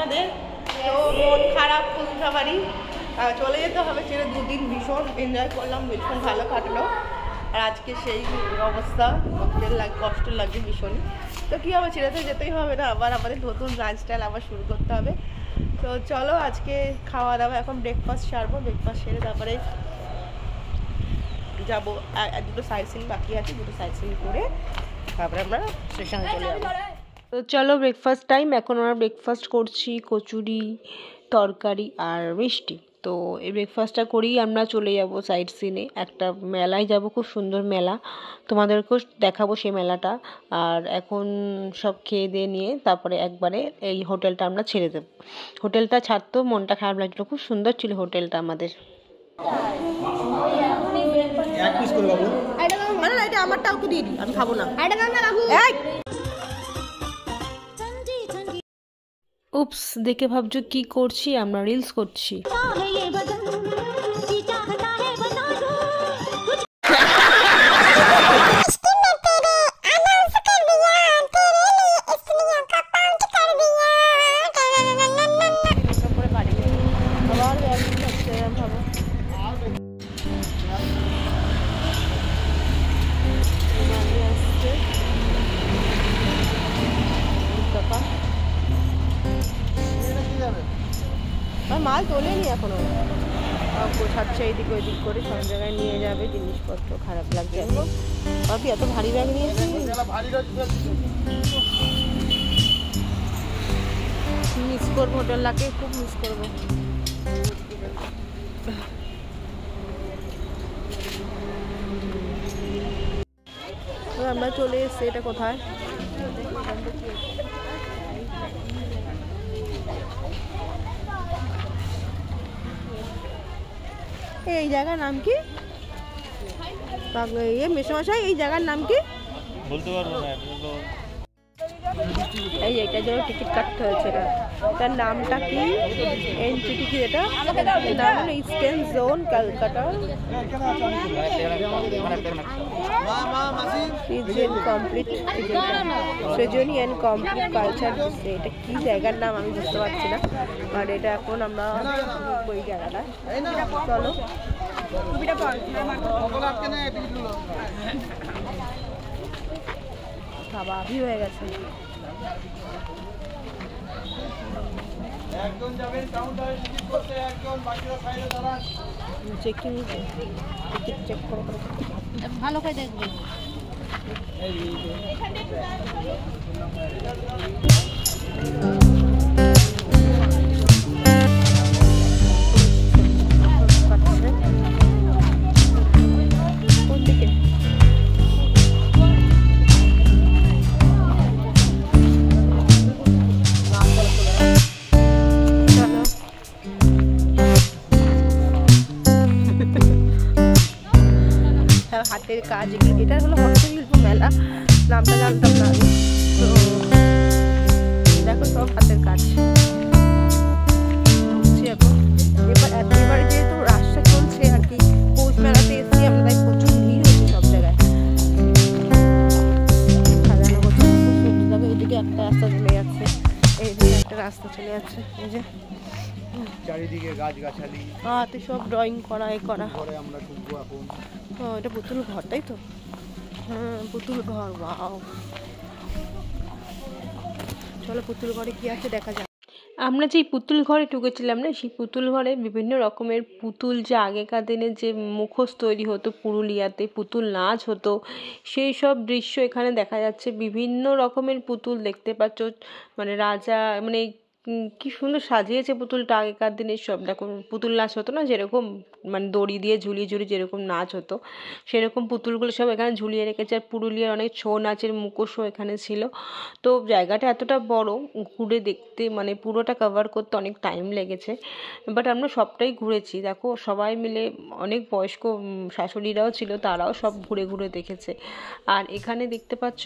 আমাদের, তো মন খারাপ খুব সবারই। চলে যেতে হবে ছেড়ে, দুদিন ভীষণ এনজয় করলাম, ভীষণ ভালো কাটলো। আর আজকে সেই অবস্থা, কষ্ট লাগে ভীষণই। তো কী হবে, ছেড়ে তো যেতেই হবে না, আবার আমাদের নতুন লাইফস্টাইল আবার শুরু করতে হবে। তো চলো আজকে খাওয়া দাওয়া, এখন ব্রেকফাস্ট সারবো, ব্রেকফাস্ট সেরে তারপরে যাবো। আর দুটো সাইড সিন বাকি আছে, দুটো সাইড সিন করে তারপরে আমরা স্টেশনে চলে যাবো। তো চলো ব্রেকফাস্ট টাইম, এখন আমরা ব্রেকফাস্ট করছি, কচুরি, তরকারি আর মিষ্টি। তো এই ব্রেকফাস্টটা করেই আমরা চলে যাব সাইড সিনে, একটা মেলায় যাব, খুব সুন্দর মেলা, তোমাদেরকেও দেখাবো সেই মেলাটা। আর এখন সব খেয়ে দিয়ে নিয়ে তারপরে একবারে এই হোটেলটা আমরা ছেড়ে দেবো। হোটেলটা ছাড়তেও মনটা খারাপ লাগছিল, খুব সুন্দর ছিল হোটেলটা আমাদের। আমারটাও তো দিয়ে দিই, আমি খাবো না। উপস, দেখে ভাবছো কি করছি, আমরা রিলস করছি। মাল তোলেনি এখনো, গোছাচ্ছে এইদিক ওইদিক করে, সব জায়গায় নিয়ে যাবে জিনিসপত্র। খারাপ লাগছে এখন, বাপি এত ভারী ব্যাগ নিয়েছি, মিস করবো হোটেলটাকে, খুব মিস করবো। আমরা চলে এসছি, এটা কোথায় এই জায়গার নাম কি? মেসোমশাই এই জায়গার নাম কি বলতে পারবো না। এই এটার জন্য টিকিট কাটতে হয়েছে, এটার নামটা কি? এনজিটি কি এটা? এটা হলো eastern zone Calcutta complete Srijani and complete culture display. এটা কি জায়গার নাম আমি বুঝতে পারছি না, আর এটা এখন আমরা ওই জায়গাটা। চলো খাওয়া আভি হয়ে গেছে। চেকিং, টিকিট চেক করে ভালো করে দেখবে। হাতের কাজ, এটা হলো হস্তশিল্প মেলা, নামটা জানতাম না আমি। তো দেখো সব হাতের কাজ। এবারে যেহেতু রাস্তা চলছে আর কি, পৌষ মেলাতে এসে আমরা তাই প্রচুর ভিড় হচ্ছে সব জায়গায়, সাজানো হচ্ছে খুব সুন্দর। দেখো এদিকে একটা রাস্তা চলে যাচ্ছে, এইদিকে একটা রাস্তা চলে যাচ্ছে, এই যে চারিদিকে গাছগাছালি, হাতে সব ড্রয়িং করা, এ করা। আমরা ঢুকবো এখন। এটা পুতুল ঘর, তাই তো? হ্যাঁ পুতুল ঘর, ওয়াও। চলো পুতুল ঘরে কি আছে দেখা যাক। আমরা যেই পুতুল ঘরে ঢুকেছিলাম না, সেই পুতুল ঘরে বিভিন্ন রকমের পুতুল, যে আগেকার দিনে যে মুখোশ তৈরি হতো পুরুলিয়াতে, পুতুল নাচ হতো, সেই সব দৃশ্য এখানে দেখা যাচ্ছে। বিভিন্ন রকমের পুতুল দেখতে পাচ্ছ, মানে রাজা, মানে কি সুন্দর সাজিয়েছে পুতুলটা। আগেকার দিনের সব দেখো, পুতুল নাচ হতো না যেরকম, মানে দড়ি দিয়ে ঝুলিয়ে ঝুলিয়ে যেরকম নাচ হতো, সেরকম পুতুলগুলো সব এখানে ঝুলিয়ে রেখেছে। আর পুরুলিয়ার অনেক ছৌ নাচের মুখোশও এখানে ছিল। তো জায়গাটা এতটা বড়, ঘুরে দেখতে মানে পুরোটা কভার করতে অনেক টাইম লেগেছে, বাট আমরা সবটাই ঘুরেছি। দেখো সবাই মিলে, অনেক বয়স্ক শাশুড়িরাও ছিল, তারাও সব ঘুরে ঘুরে দেখেছে। আর এখানে দেখতে পাচ্ছ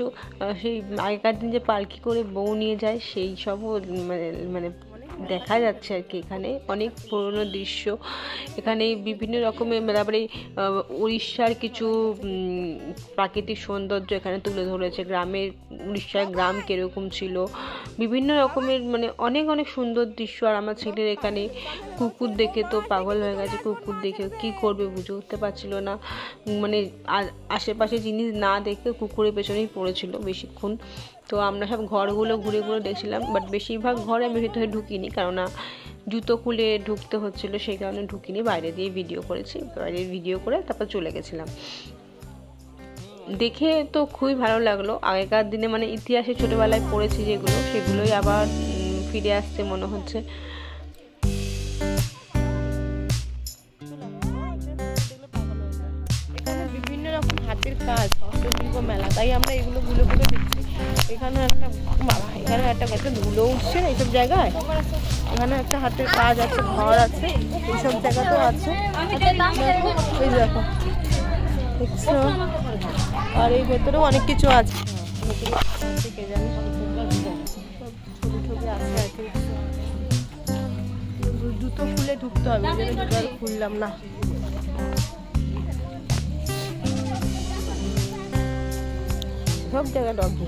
সেই আগেকার দিন যে পালকি করে বউ নিয়ে যায়, সেই সবও মানে দেখা যাচ্ছে আর কি। এখানে অনেক পুরনো দৃশ্য, এখানে বিভিন্ন রকমের তারপরে উড়িষ্যার কিছু প্রাকৃতিক সৌন্দর্য এখানে তুলে ধরেছে, গ্রামের উড়িষ্যার গ্রাম কীরকম ছিল, বিভিন্ন রকমের মানে অনেক অনেক সুন্দর দৃশ্য। আর আমার ছেলের এখানে কুকুর দেখে তো পাগল হয়ে গেছে, কুকুর দেখে কী করবে বুঝে উঠতে পারছিল না, মানে আশেপাশে জিনিস না দেখে কুকুরের পেছনেই পড়েছিল বেশিক্ষণ। তো আমরা সব ঘরগুলো ঘুরে ঘুরে দেখছিলাম, বাট বেশিরভাগ ঘরে আমি ভেতরে ঢুকিনি, কেননা জুতো খুলে ঢুকতে হচ্ছিলো, সেই কারণে ঢুকিনি, বাইরে দিয়ে ভিডিও করেছি। বাইরে ভিডিও করে তারপর চলে গেছিলাম। দেখে তো খুবই ভালো লাগলো। আগেকার দিনে মানে ইতিহাসে ছোটোবেলায় পড়েছি যেগুলো, সেগুলোই আবার ফিরে আসছে মনে হচ্ছে। এখানে বিভিন্ন রকম হাতের কাজ, হস্তশিল্প মেলা, তাই আমরা এগুলো ঘুরে ঘুরে দেখছি। এখানে একটা ধুলো উঠছে না এইসব জায়গায়, এখানে একটা হাতের কাজ আছে, ঘর আছে, এইসব জায়গাতেও আছে। এই দেখো দেখছো, আর এই ভেতরেও অনেক কিছু আছে, কে জানি ছবি ছবি আছে আর কি। জুতো খুলে ঢুকতে হবে, জুতো আর খুললাম না। সব জায়গায় ডগি।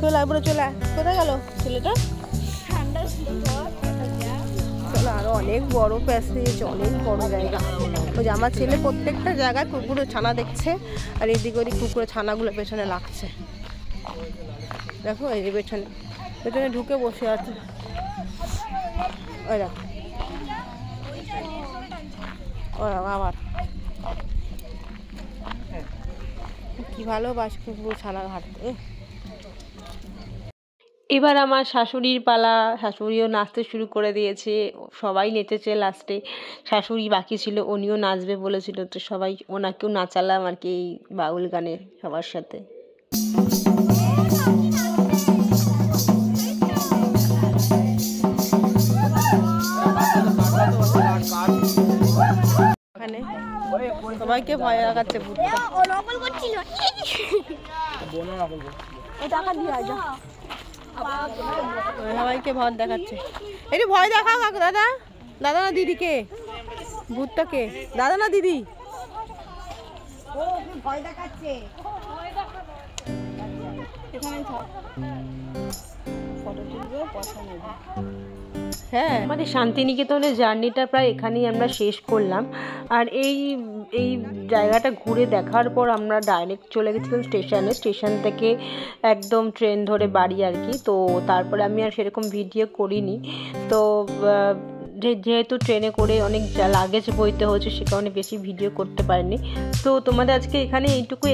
চলে আবার চলে, কোথায় গেল ছেলেটা? চলো, আরো অনেক বড় প্যাসেজ, অনেক বড় জায়গা। ওই যে আমার ছেলে প্রত্যেকটা জায়গায় কুকুরের ছানা দেখছে, আর এদিক ওদিক কুকুরের ছানাগুলো পেছনে লাগছে। দেখো এই যে পেছনে পেছনে ঢুকে বসে আছে। ওই দেখো আবার কি ভালোবাসে কুকুর ছানা ঘাটতে। এবার আমার শাশুড়ির পালা, শাশুড়িও নাচতে শুরু করে দিয়েছে, সবাই নেচেছে লাস্টে। শাশুড়ি বাকি ছিল, উনিও নাচবে বলেছিল, তো সবাই ওনাকেও নাচালাম আর কি এই বাউল গানে সবার সাথে। এখানে সবাইকে ভয় লাগাচ্ছে ভূতটা। সবাইকে ভয় দেখাচ্ছে। একটু ভয় দেখাও দাদা, দাদা না দিদিকে, ভূতটাকে দাদা না দিদি ভয় দেখাচ্ছে। হ্যাঁ, আমাদের শান্তিনিকেতনের জার্নিটা প্রায় এখানেই আমরা শেষ করলাম। আর এই জায়গাটা ঘুরে দেখার পর আমরা ডাইরেক্ট চলে গেছিলাম স্টেশনে। স্টেশন থেকে একদম ট্রেন ধরে বাড়ি আর কি। তো তারপরে আমি আর সেরকম ভিডিও করিনি। তো যেহেতু ট্রেনে করে অনেক লাগেজ বইতে হচ্ছে, সে কারণে বেশি ভিডিও করতে পারিনি। তো তোমাদের আজকে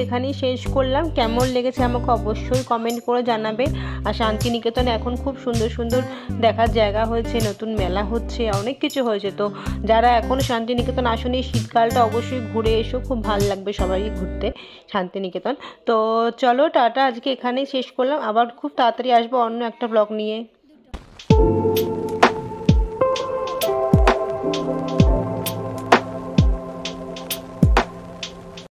এখানেই শেষ করলাম। কেমন লেগেছে আমাকে অবশ্যই কমেন্ট করে জানাবে। আর শান্তিনিকেতনে এখন খুব সুন্দর সুন্দর দেখার জায়গা হয়েছে, নতুন মেলা হচ্ছে, অনেক কিছু হয়েছে। তো যারা এখনও শান্তিনিকেতন আসেনি, শীতকালটা অবশ্যই ঘুরে এসো, খুব ভালো লাগবে সবারই ঘুরতে শান্তিনিকেতন। তো চলো টাটা, আজকে এখানেই শেষ করলাম। আবার খুব তাড়াতাড়ি আসবো অন্য একটা ব্লগ নিয়ে।